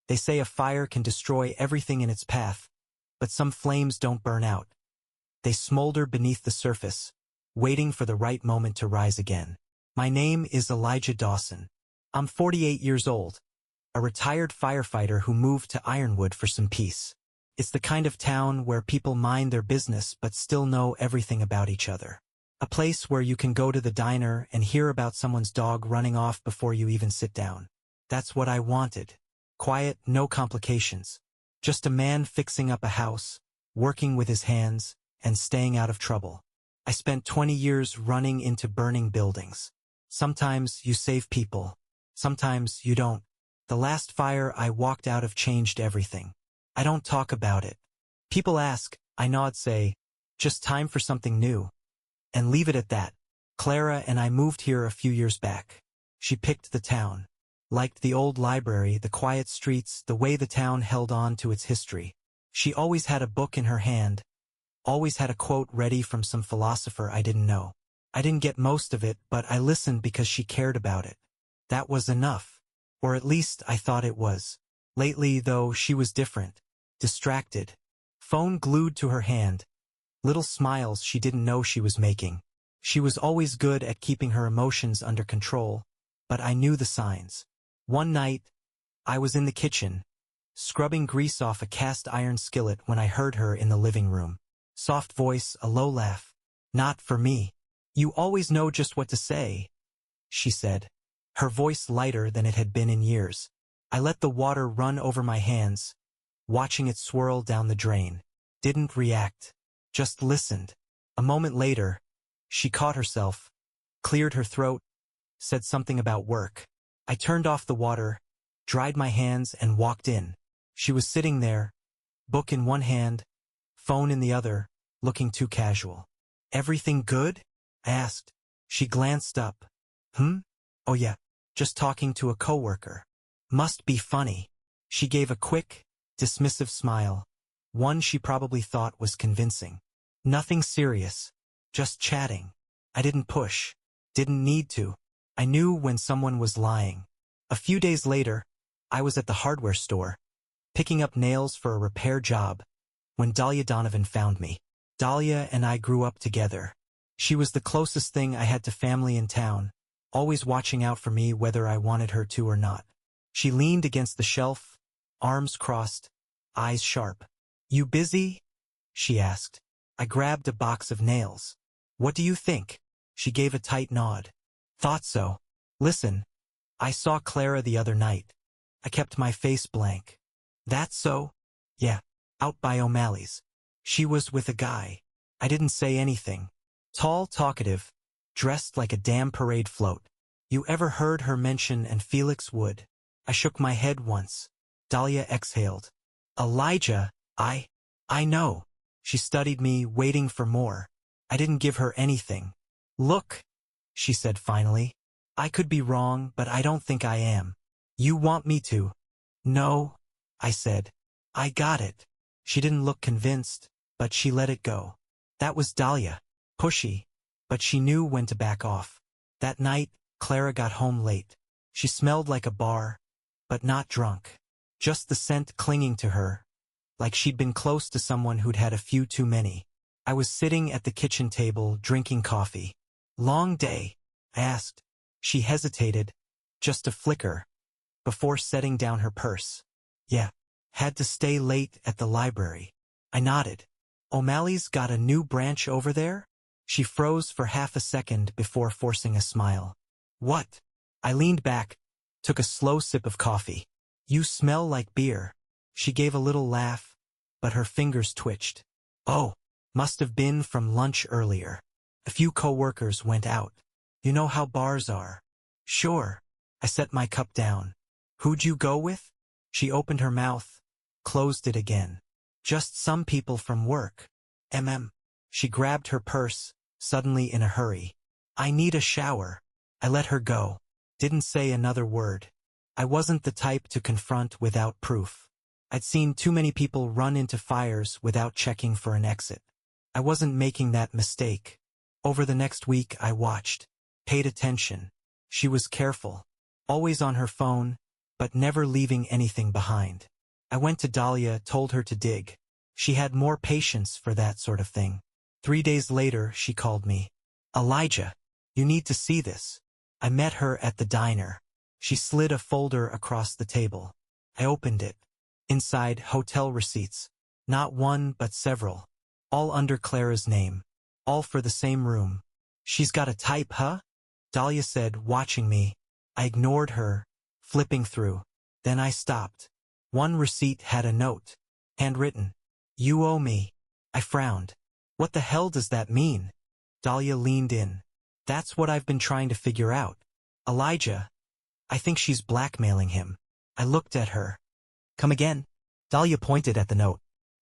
They say a fire can destroy everything in its path, but some flames don't burn out. They smolder beneath the surface, waiting for the right moment to rise again. My name is Elijah Dawson. I'm 48 years old, a retired firefighter who moved to Ironwood for some peace. It's the kind of town where people mind their business but still know everything about each other. A place where you can go to the diner and hear about someone's dog running off before you even sit down. That's what I wanted. Quiet, no complications. Just a man fixing up a house, working with his hands, and staying out of trouble. I spent 20 years running into burning buildings. Sometimes you save people. Sometimes you don't. The last fire I walked out of changed everything. I don't talk about it. People ask, I nod, say, just time for something new. And leave it at that. Clara and I moved here a few years back. She picked the town. Liked the old library, the quiet streets, the way the town held on to its history. She always had a book in her hand. Always had a quote ready from some philosopher I didn't know. I didn't get most of it, but I listened because she cared about it. That was enough. Or at least I thought it was. Lately, though, she was different. Distracted. Phone glued to her hand. Little smiles she didn't know she was making. She was always good at keeping her emotions under control, but I knew the signs. One night, I was in the kitchen, scrubbing grease off a cast iron skillet when I heard her in the living room. Soft voice, a low laugh. Not for me. You always know just what to say, she said, her voice lighter than it had been in years. I let the water run over my hands, watching it swirl down the drain. Didn't react, just listened. A moment later, she caught herself, cleared her throat, said something about work. I turned off the water, dried my hands, and walked in. She was sitting there, book in one hand, phone in the other, looking too casual. Everything good? I asked. She glanced up. Oh yeah, just talking to a coworker. Must be funny. She gave a quick, dismissive smile, one she probably thought was convincing. Nothing serious, just chatting. I didn't push, didn't need to. I knew when someone was lying. A few days later, I was at the hardware store, picking up nails for a repair job, when Dahlia Donovan found me. Dahlia and I grew up together. She was the closest thing I had to family in town, always watching out for me whether I wanted her to or not. She leaned against the shelf, arms crossed, eyes sharp. You busy? She asked. I grabbed a box of nails. What do you think? She gave a tight nod. Thought so. Listen, I saw Clara the other night. I kept my face blank. That so? Yeah, out by O'Malley's. She was with a guy. I didn't say anything. Tall, talkative, dressed like a damn parade float. You ever heard her mention and Felix Wood? I shook my head once. Dahlia exhaled. Elijah, I know. She studied me, waiting for more. I didn't give her anything. Look, she said finally. I could be wrong, but I don't think I am. You want me to? No, I said. I got it. She didn't look convinced, but she let it go. That was Dahlia. Pushy, but she knew when to back off. That night, Clara got home late. She smelled like a bar, but not drunk. Just the scent clinging to her, like she'd been close to someone who'd had a few too many. I was sitting at the kitchen table, drinking coffee. Long day? I asked. She hesitated, just a flicker, before setting down her purse. Yeah, had to stay late at the library. I nodded. O'Malley's got a new branch over there? She froze for half a second before forcing a smile. What? I leaned back, took a slow sip of coffee. You smell like beer. She gave a little laugh, but her fingers twitched. Oh, must have been from lunch earlier. A few coworkers went out. You know how bars are. Sure. I set my cup down. Who'd you go with? She opened her mouth, closed it again. Just some people from work. She grabbed her purse, suddenly in a hurry. I need a shower. I let her go. Didn't say another word. I wasn't the type to confront without proof. I'd seen too many people run into fires without checking for an exit. I wasn't making that mistake. Over the next week I watched, paid attention. She was careful, always on her phone, but never leaving anything behind. I went to Dahlia, told her to dig. She had more patience for that sort of thing. 3 days later, she called me. Elijah, you need to see this. I met her at the diner. She slid a folder across the table. I opened it. Inside, hotel receipts. Not one, but several. All under Clara's name. All for the same room. She's got a type, huh? Dahlia said, watching me. I ignored her, flipping through. Then I stopped. One receipt had a note. Handwritten. You owe me. I frowned. What the hell does that mean? Dahlia leaned in. That's what I've been trying to figure out. Elijah. I think she's blackmailing him. I looked at her. Come again? Dahlia pointed at the note.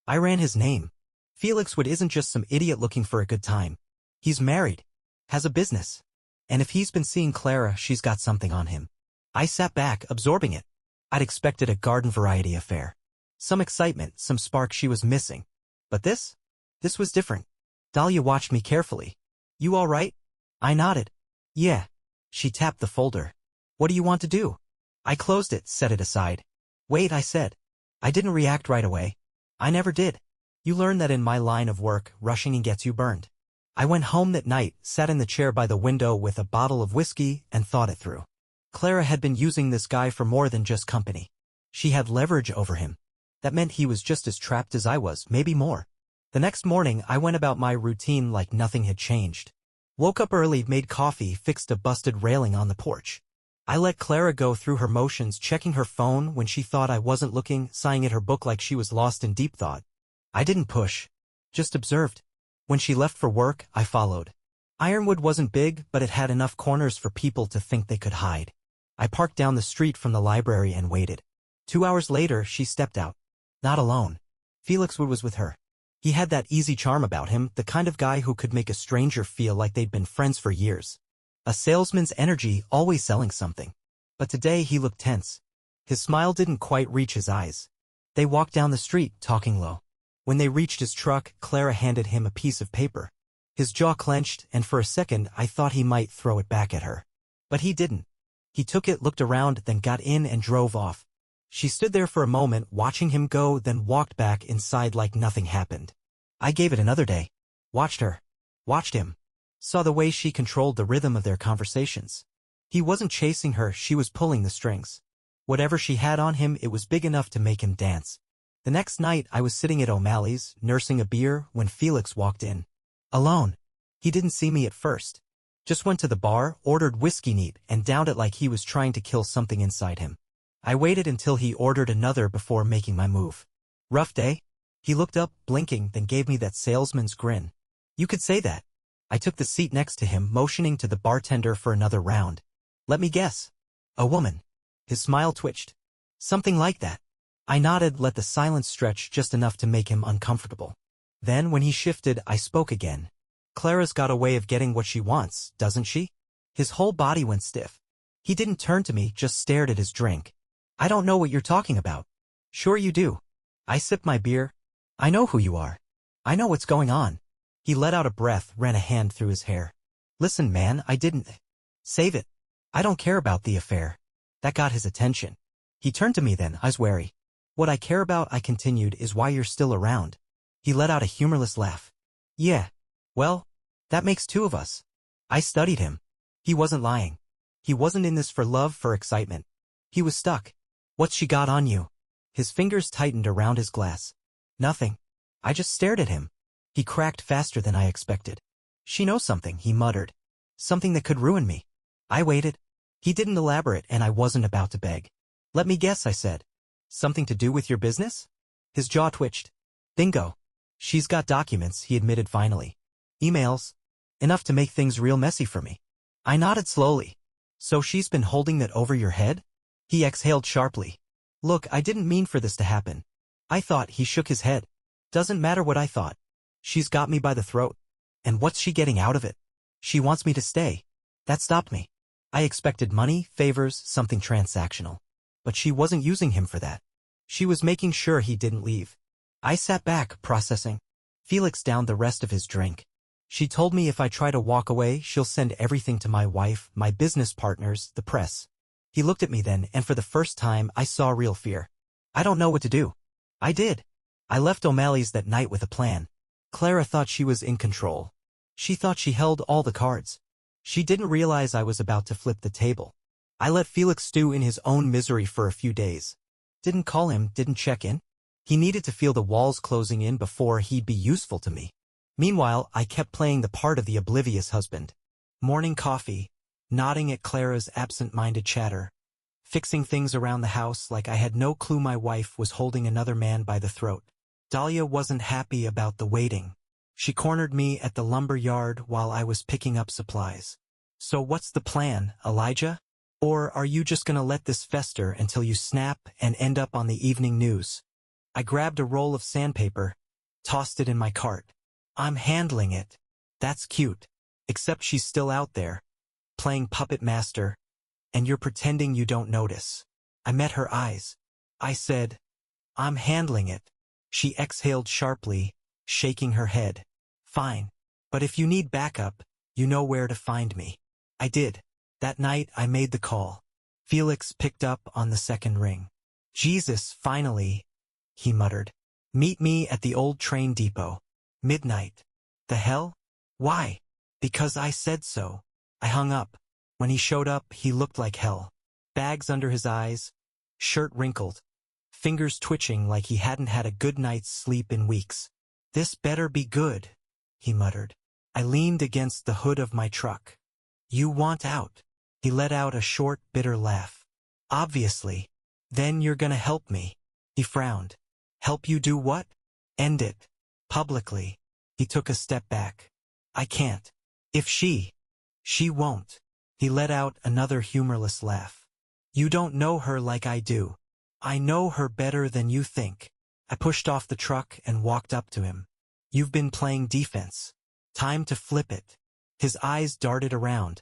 I ran his name. Felix Wood isn't just some idiot looking for a good time. He's married. Has a business. And if he's been seeing Clara, she's got something on him. I sat back, absorbing it. I'd expected a garden variety affair. Some excitement, some spark she was missing. But this? This was different. Dahlia watched me carefully. You all right? I nodded. Yeah. She tapped the folder. What do you want to do? I closed it, set it aside. Wait, I said. I didn't react right away. I never did. You learn that in my line of work, rushing gets you burned. I went home that night, sat in the chair by the window with a bottle of whiskey, and thought it through. Clara had been using this guy for more than just company. She had leverage over him. That meant he was just as trapped as I was, maybe more. The next morning, I went about my routine like nothing had changed. Woke up early, made coffee, fixed a busted railing on the porch. I let Clara go through her motions, checking her phone when she thought I wasn't looking, sighing at her book like she was lost in deep thought. I didn't push. Just observed. When she left for work, I followed. Ironwood wasn't big, but it had enough corners for people to think they could hide. I parked down the street from the library and waited. 2 hours later, she stepped out. Not alone. Felix Wood was with her. He had that easy charm about him, the kind of guy who could make a stranger feel like they'd been friends for years. A salesman's energy, always selling something. But today he looked tense. His smile didn't quite reach his eyes. They walked down the street, talking low. When they reached his truck, Clara handed him a piece of paper. His jaw clenched, and for a second I thought he might throw it back at her. But he didn't. He took it, looked around, then got in and drove off. She stood there for a moment, watching him go, then walked back inside like nothing happened. I gave it another day. Watched her. Watched him. Saw the way she controlled the rhythm of their conversations. He wasn't chasing her, she was pulling the strings. Whatever she had on him, it was big enough to make him dance. The next night, I was sitting at O'Malley's, nursing a beer, when Felix walked in. Alone. He didn't see me at first. Just went to the bar, ordered whiskey neat, and downed it like he was trying to kill something inside him. I waited until he ordered another before making my move. Rough day? He looked up, blinking, then gave me that salesman's grin. You could say that. I took the seat next to him, motioning to the bartender for another round. Let me guess. A woman. His smile twitched. Something like that. I nodded, let the silence stretch just enough to make him uncomfortable. Then, when he shifted, I spoke again. Clara's got a way of getting what she wants, doesn't she? His whole body went stiff. He didn't turn to me, just stared at his drink. I don't know what you're talking about. Sure you do. I sipped my beer. I know who you are. I know what's going on. He let out a breath, ran a hand through his hair. Listen, man, I didn't. Save it. I don't care about the affair. That got his attention. He turned to me then, eyes wary. What I care about, I continued, is why you're still around. He let out a humorless laugh. Yeah. Well, that makes two of us. I studied him. He wasn't lying. He wasn't in this for love, for excitement. He was stuck. What's she got on you? His fingers tightened around his glass. Nothing. I just stared at him. He cracked faster than I expected. She knows something, he muttered. Something that could ruin me. I waited. He didn't elaborate, and I wasn't about to beg. Let me guess, I said. Something to do with your business? His jaw twitched. Bingo. She's got documents, he admitted finally. Emails. Enough to make things real messy for me. I nodded slowly. So she's been holding that over your head? He exhaled sharply. Look, I didn't mean for this to happen. I thought, he shook his head. Doesn't matter what I thought. She's got me by the throat. And what's she getting out of it? She wants me to stay. That stopped me. I expected money, favors, something transactional. But she wasn't using him for that. She was making sure he didn't leave. I sat back, processing. Felix downed the rest of his drink. She told me if I try to walk away, she'll send everything to my wife, my business partners, the press. He looked at me then, and for the first time I saw real fear. I don't know what to do. I did. I left O'Malley's that night with a plan. Clara thought she was in control. She thought she held all the cards. She didn't realize I was about to flip the table. I let Felix stew in his own misery for a few days. Didn't call him, didn't check in. He needed to feel the walls closing in before he'd be useful to me. Meanwhile, I kept playing the part of the oblivious husband. Morning coffee, nodding at Clara's absent-minded chatter, fixing things around the house like I had no clue my wife was holding another man by the throat. Dahlia wasn't happy about the waiting. She cornered me at the lumber yard while I was picking up supplies. So what's the plan, Elijah? Or are you just gonna let this fester until you snap and end up on the evening news? I grabbed a roll of sandpaper, tossed it in my cart. I'm handling it. That's cute. Except she's still out there, playing puppet master, and you're pretending you don't notice. I met her eyes. I said, I'm handling it. She exhaled sharply, shaking her head. Fine. But if you need backup, you know where to find me. I did. That night I made the call. Felix picked up on the second ring. Jesus, finally, he muttered. Meet me at the old train depot. Midnight. The hell? Why? Because I said so. I hung up. When he showed up, he looked like hell. Bags under his eyes, shirt wrinkled, fingers twitching like he hadn't had a good night's sleep in weeks. This better be good, he muttered. I leaned against the hood of my truck. You want out. He let out a short, bitter laugh. Obviously. Then you're gonna help me. He frowned. Help you do what? End it. Publicly. He took a step back. I can't. If she won't. He let out another humorless laugh. You don't know her like I do. I know her better than you think. I pushed off the truck and walked up to him. You've been playing defense. Time to flip it. His eyes darted around,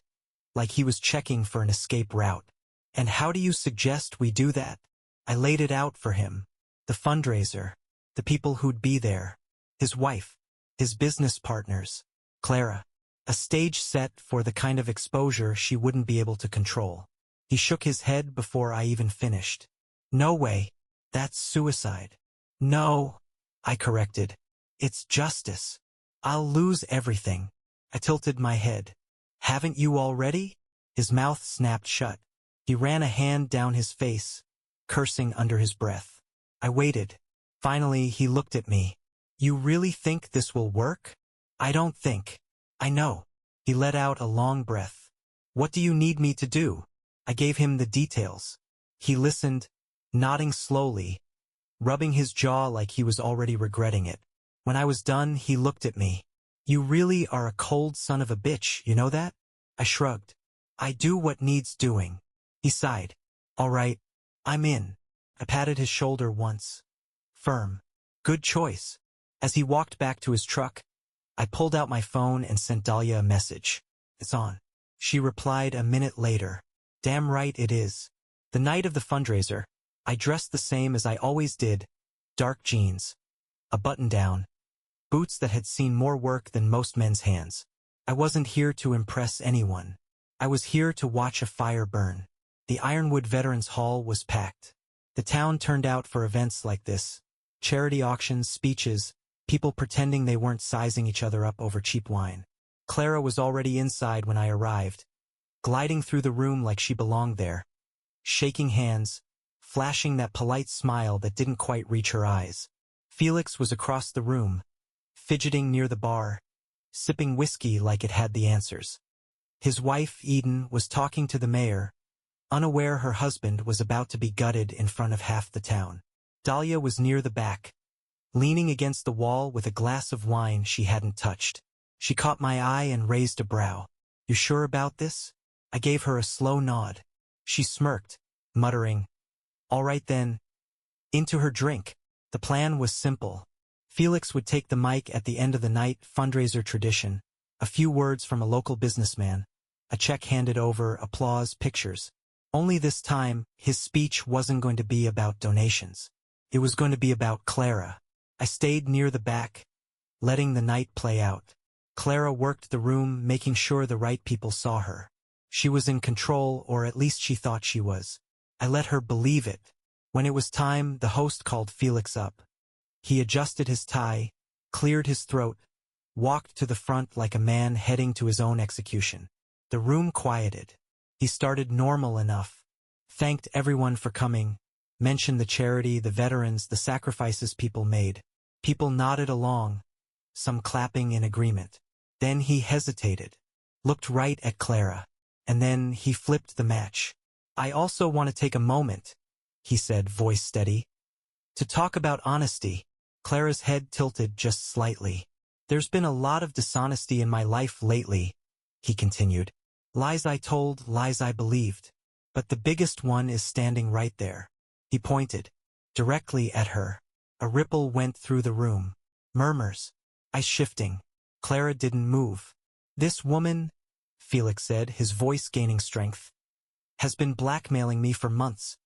like he was checking for an escape route. And how do you suggest we do that? I laid it out for him. The fundraiser, the people who'd be there, his wife, his business partners, Clara. A stage set for the kind of exposure she wouldn't be able to control. He shook his head before I even finished. No way. That's suicide. No, I corrected. It's justice. I'll lose everything. I tilted my head. Haven't you already? His mouth snapped shut. He ran a hand down his face, cursing under his breath. I waited. Finally, he looked at me. You really think this will work? I don't think. I know. He let out a long breath. What do you need me to do? I gave him the details. He listened, nodding slowly, rubbing his jaw like he was already regretting it. When I was done, he looked at me. You really are a cold son of a bitch, you know that? I shrugged. I do what needs doing. He sighed. All right, I'm in. I patted his shoulder once. Firm. Good choice. As he walked back to his truck, I pulled out my phone and sent Dahlia a message. It's on. She replied a minute later. Damn right it is. The night of the fundraiser, I dressed the same as I always did. Dark jeans, a button-down, boots that had seen more work than most men's hands. I wasn't here to impress anyone. I was here to watch a fire burn. The Ironwood Veterans Hall was packed. The town turned out for events like this. Charity auctions, speeches, people pretending they weren't sizing each other up over cheap wine. Clara was already inside when I arrived, gliding through the room like she belonged there, shaking hands, flashing that polite smile that didn't quite reach her eyes. Felix was across the room, fidgeting near the bar, sipping whiskey like it had the answers. His wife, Eden, was talking to the mayor, unaware her husband was about to be gutted in front of half the town. Dahlia was near the back, leaning against the wall with a glass of wine she hadn't touched. She caught my eye and raised a brow. You sure about this? I gave her a slow nod. She smirked, muttering, all right then. Into her drink. The plan was simple. Felix would take the mic at the end of the night, fundraiser tradition, a few words from a local businessman, a check handed over, applause, pictures. Only this time, his speech wasn't going to be about donations. It was going to be about Clara. I stayed near the back, letting the night play out. Clara worked the room, making sure the right people saw her. She was in control, or at least she thought she was. I let her believe it. When it was time, the host called Felix up. He adjusted his tie, cleared his throat, walked to the front like a man heading to his own execution. The room quieted. He started normal enough. Thanked everyone for coming. Mentioned the charity, the veterans, the sacrifices people made. People nodded along, some clapping in agreement. Then he hesitated, looked right at Clara, and then he flipped the match. I also want to take a moment, he said, voice steady, to talk about honesty. Clara's head tilted just slightly. There's been a lot of dishonesty in my life lately, he continued. Lies I told, lies I believed. But the biggest one is standing right there. He pointed directly at her. A ripple went through the room. Murmurs. Eyes shifting. Clara didn't move. This woman, Felix said, his voice gaining strength, has been blackmailing me for months.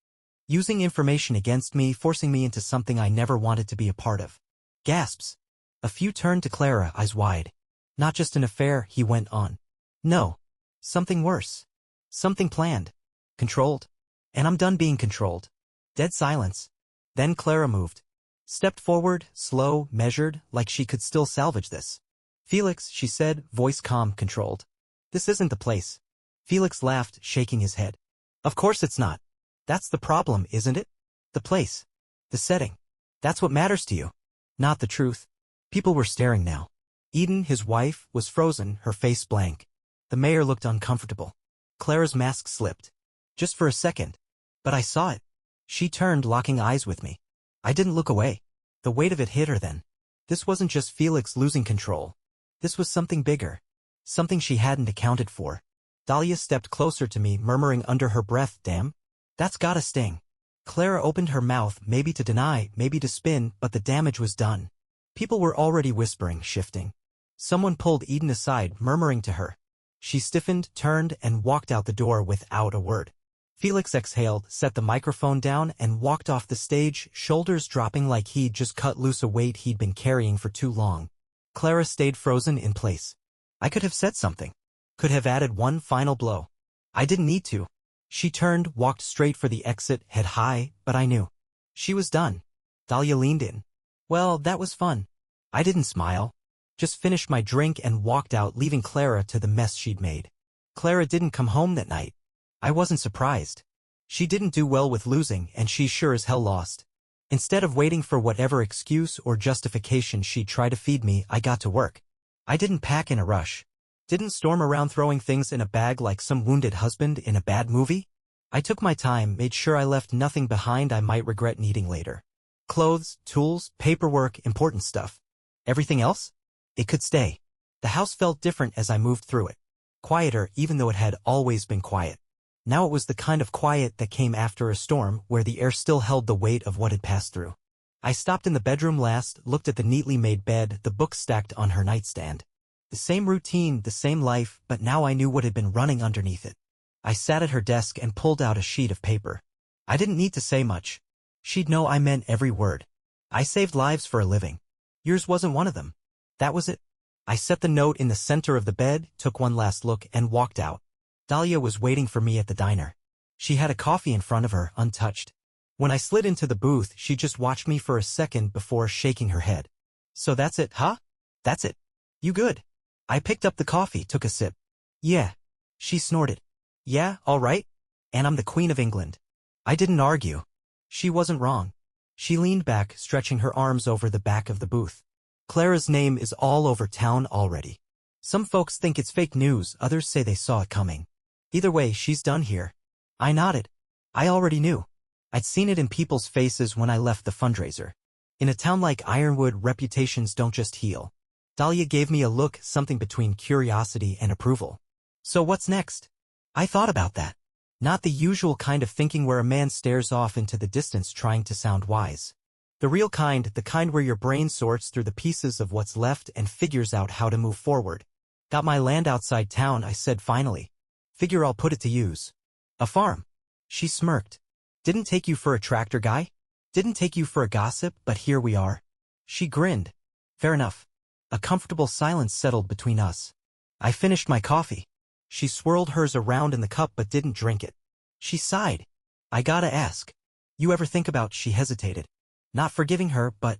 Using information against me, forcing me into something I never wanted to be a part of. Gasps. A few turned to Clara, eyes wide. Not just an affair, he went on. No. Something worse. Something planned. Controlled. And I'm done being controlled. Dead silence. Then Clara moved. Stepped forward, slow, measured, like she could still salvage this. Felix, she said, voice calm, controlled. This isn't the place. Felix laughed, shaking his head. Of course it's not. That's the problem, isn't it? The place. The setting. That's what matters to you. Not the truth. People were staring now. Eden, his wife, was frozen, her face blank. The mayor looked uncomfortable. Clara's mask slipped. Just for a second. But I saw it. She turned, locking eyes with me. I didn't look away. The weight of it hit her then. This wasn't just Felix losing control. This was something bigger. Something she hadn't accounted for. Dahlia stepped closer to me, murmuring under her breath, damn. That's gotta sting. Clara opened her mouth, maybe to deny, maybe to spin, but the damage was done. People were already whispering, shifting. Someone pulled Eden aside, murmuring to her. She stiffened, turned, and walked out the door without a word. Felix exhaled, set the microphone down, and walked off the stage, shoulders dropping like he'd just cut loose a weight he'd been carrying for too long. Clara stayed frozen in place. I could have said something. Could have added one final blow. I didn't need to. She turned, walked straight for the exit, head high, but I knew. She was done. Dahlia leaned in. Well, that was fun. I didn't smile. Just finished my drink and walked out, leaving Clara to the mess she'd made. Clara didn't come home that night. I wasn't surprised. She didn't do well with losing, and she sure as hell lost. Instead of waiting for whatever excuse or justification she'd try to feed me, I got to work. I didn't pack in a rush. Didn't storm around throwing things in a bag like some wounded husband in a bad movie. I took my time, made sure I left nothing behind I might regret needing later. Clothes, tools, paperwork, important stuff. Everything else? It could stay. The house felt different as I moved through it. Quieter, even though it had always been quiet. Now it was the kind of quiet that came after a storm, where the air still held the weight of what had passed through. I stopped in the bedroom last, looked at the neatly made bed, the books stacked on her nightstand. The same routine, the same life, but now I knew what had been running underneath it. I sat at her desk and pulled out a sheet of paper. I didn't need to say much. She'd know I meant every word. I saved lives for a living. Yours wasn't one of them. That was it. I set the note in the center of the bed, took one last look, and walked out. Dahlia was waiting for me at the diner. She had a coffee in front of her, untouched. When I slid into the booth, she just watched me for a second before shaking her head. So that's it, huh? That's it. You good? I picked up the coffee, took a sip. Yeah. She snorted. Yeah, all right. And I'm the Queen of England. I didn't argue. She wasn't wrong. She leaned back, stretching her arms over the back of the booth. Clara's name is all over town already. Some folks think it's fake news, others say they saw it coming. Either way, she's done here. I nodded. I already knew. I'd seen it in people's faces when I left the fundraiser. In a town like Ironwood, reputations don't just heal. Dahlia gave me a look, something between curiosity and approval. So what's next? I thought about that. Not the usual kind of thinking where a man stares off into the distance trying to sound wise. The real kind, the kind where your brain sorts through the pieces of what's left and figures out how to move forward. Got my land outside town, I said finally. Figure I'll put it to use. A farm. She smirked. Didn't take you for a tractor guy? Didn't take you for a gossip, but here we are. She grinned. Fair enough. A comfortable silence settled between us. I finished my coffee. She swirled hers around in the cup but didn't drink it. She sighed. I gotta ask. You ever think about, she hesitated. Not forgiving her, but...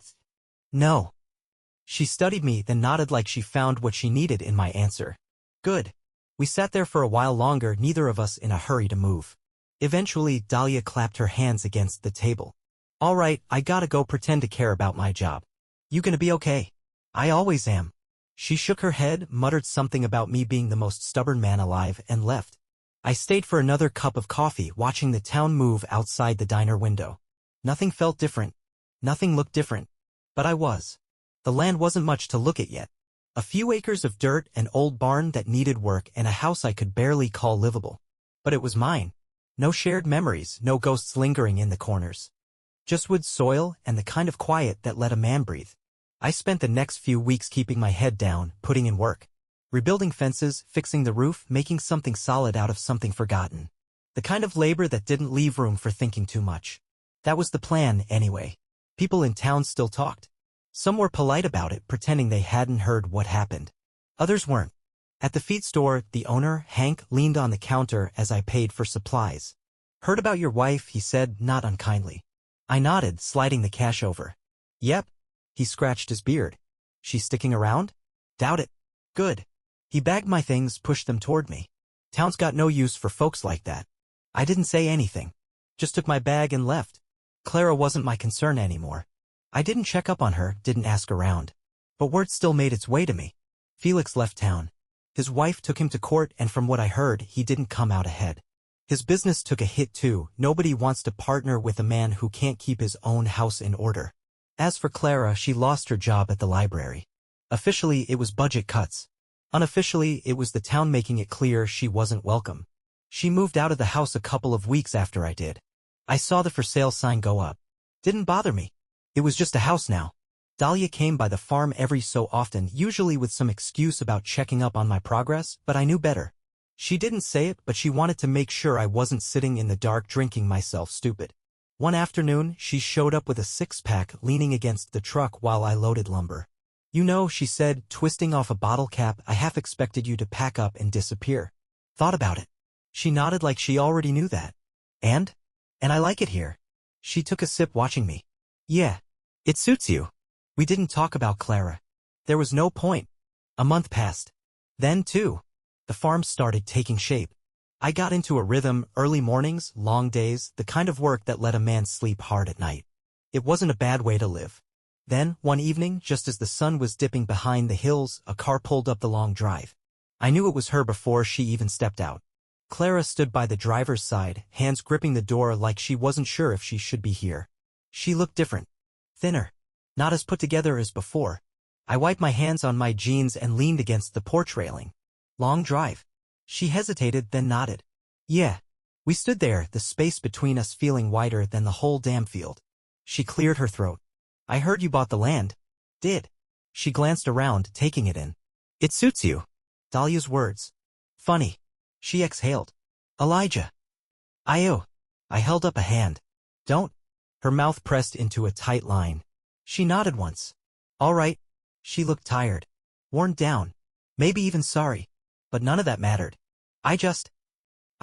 No. She studied me, then nodded like she found what she needed in my answer. Good. We sat there for a while longer, neither of us in a hurry to move. Eventually, Dahlia clapped her hands against the table. All right, I gotta go pretend to care about my job. You gonna be okay? I always am. She shook her head, muttered something about me being the most stubborn man alive, and left. I stayed for another cup of coffee, watching the town move outside the diner window. Nothing felt different. Nothing looked different. But I was. The land wasn't much to look at yet. A few acres of dirt, an old barn that needed work, and a house I could barely call livable. But it was mine. No shared memories, no ghosts lingering in the corners. Just wood, soil, and the kind of quiet that let a man breathe. I spent the next few weeks keeping my head down, putting in work. Rebuilding fences, fixing the roof, making something solid out of something forgotten. The kind of labor that didn't leave room for thinking too much. That was the plan, anyway. People in town still talked. Some were polite about it, pretending they hadn't heard what happened. Others weren't. At the feed store, the owner, Hank, leaned on the counter as I paid for supplies. Heard about your wife, he said, not unkindly. I nodded, sliding the cash over. Yep. He scratched his beard. She sticking around? Doubt it. Good. He bagged my things, pushed them toward me. Town's got no use for folks like that. I didn't say anything. Just took my bag and left. Clara wasn't my concern anymore. I didn't check up on her, didn't ask around. But word still made its way to me. Felix left town. His wife took him to court, and from what I heard, he didn't come out ahead. His business took a hit too. Nobody wants to partner with a man who can't keep his own house in order. As for Clara, she lost her job at the library. Officially, it was budget cuts. Unofficially, it was the town making it clear she wasn't welcome. She moved out of the house a couple of weeks after I did. I saw the for sale sign go up. Didn't bother me. It was just a house now. Dahlia came by the farm every so often, usually with some excuse about checking up on my progress, but I knew better. She didn't say it, but she wanted to make sure I wasn't sitting in the dark drinking myself stupid. One afternoon, she showed up with a six-pack leaning against the truck while I loaded lumber. You know, she said, twisting off a bottle cap, I half expected you to pack up and disappear. Thought about it. She nodded like she already knew that. And I like it here. She took a sip watching me. Yeah. It suits you. We didn't talk about Clara. There was no point. A month passed. Then, too, the farm started taking shape. I got into a rhythm, early mornings, long days, the kind of work that let a man sleep hard at night. It wasn't a bad way to live. Then, one evening, just as the sun was dipping behind the hills, a car pulled up the long drive. I knew it was her before she even stepped out. Clara stood by the driver's side, hands gripping the door like she wasn't sure if she should be here. She looked different. Thinner. Not as put together as before. I wiped my hands on my jeans and leaned against the porch railing. Long drive. She hesitated, then nodded. Yeah. We stood there, the space between us feeling wider than the whole damn field. She cleared her throat. I heard you bought the land. Did. She glanced around, taking it in. It suits you. Dahlia's words. Funny. She exhaled. Elijah. I held up a hand. Don't. Her mouth pressed into a tight line. She nodded once. All right. She looked tired. Worn down. Maybe even sorry. But none of that mattered. I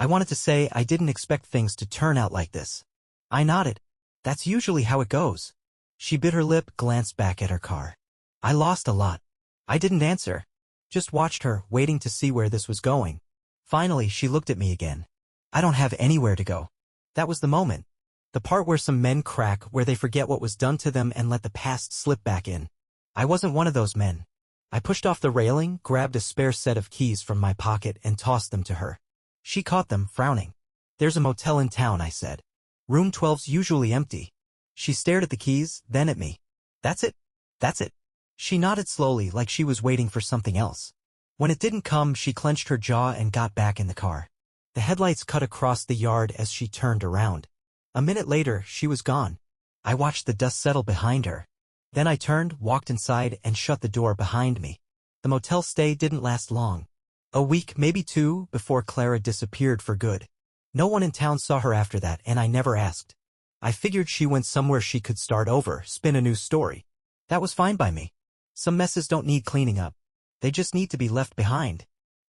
wanted to say I didn't expect things to turn out like this. I nodded. That's usually how it goes. She bit her lip, glanced back at her car. I lost a lot. I didn't answer. Just watched her, waiting to see where this was going. Finally, she looked at me again. I don't have anywhere to go. That was the moment. The part where some men crack, where they forget what was done to them and let the past slip back in. I wasn't one of those men. I pushed off the railing, grabbed a spare set of keys from my pocket, and tossed them to her. She caught them, frowning. There's a motel in town, I said. Room 12's usually empty. She stared at the keys, then at me. That's it? That's it. She nodded slowly, like she was waiting for something else. When it didn't come, she clenched her jaw and got back in the car. The headlights cut across the yard as she turned around. A minute later, she was gone. I watched the dust settle behind her. Then I turned, walked inside, and shut the door behind me. The motel stay didn't last long. A week, maybe two, before Clara disappeared for good. No one in town saw her after that, and I never asked. I figured she went somewhere she could start over, spin a new story. That was fine by me. Some messes don't need cleaning up. They just need to be left behind.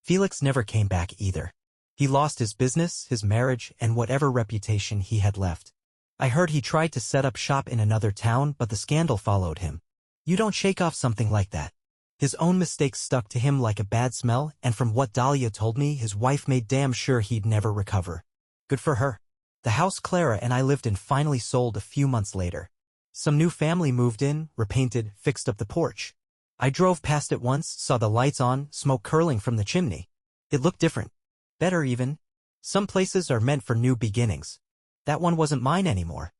Felix never came back either. He lost his business, his marriage, and whatever reputation he had left. I heard he tried to set up shop in another town, but the scandal followed him. You don't shake off something like that. His own mistakes stuck to him like a bad smell, and from what Dahlia told me, his wife made damn sure he'd never recover. Good for her. The house Clara and I lived in finally sold a few months later. Some new family moved in, repainted, fixed up the porch. I drove past it once, saw the lights on, smoke curling from the chimney. It looked different. Better even. Some places are meant for new beginnings. That one wasn't mine anymore.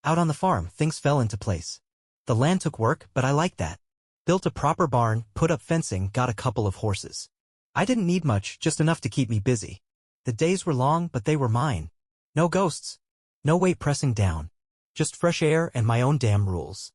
Out on the farm, things fell into place. The land took work, but I liked that. Built a proper barn, put up fencing, got a couple of horses. I didn't need much, just enough to keep me busy. The days were long, but they were mine. No ghosts. No weight pressing down. Just fresh air and my own damn rules.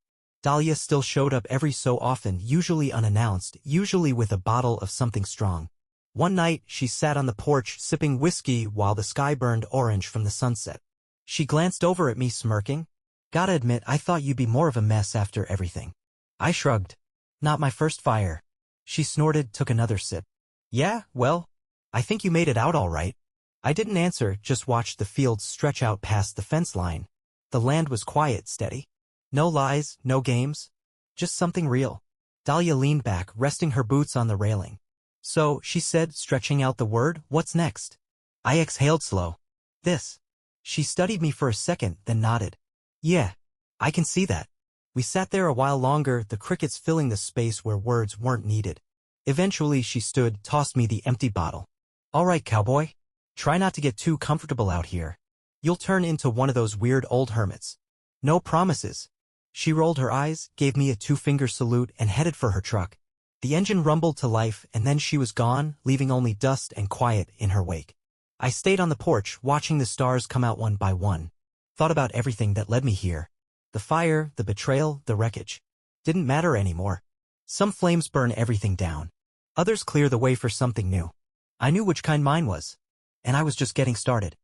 Dahlia still showed up every so often, usually unannounced, usually with a bottle of something strong. One night, she sat on the porch sipping whiskey while the sky burned orange from the sunset. She glanced over at me smirking. Gotta admit, I thought you'd be more of a mess after everything. I shrugged. Not my first fire. She snorted, took another sip. Yeah, well, I think you made it out all right. I didn't answer, just watched the fields stretch out past the fence line. The land was quiet, steady. No lies, no games. Just something real. Dahlia leaned back, resting her boots on the railing. So, she said, stretching out the word, what's next? I exhaled slow. This. She studied me for a second, then nodded. Yeah, I can see that. We sat there a while longer, the crickets filling the space where words weren't needed. Eventually she stood, tossed me the empty bottle. All right, cowboy. Try not to get too comfortable out here. You'll turn into one of those weird old hermits. No promises. She rolled her eyes, gave me a two-finger salute, and headed for her truck. The engine rumbled to life, and then she was gone, leaving only dust and quiet in her wake. I stayed on the porch, watching the stars come out one by one. Thought about everything that led me here. The fire, the betrayal, the wreckage. Didn't matter anymore. Some flames burn everything down. Others clear the way for something new. I knew which kind mine was. And I was just getting started.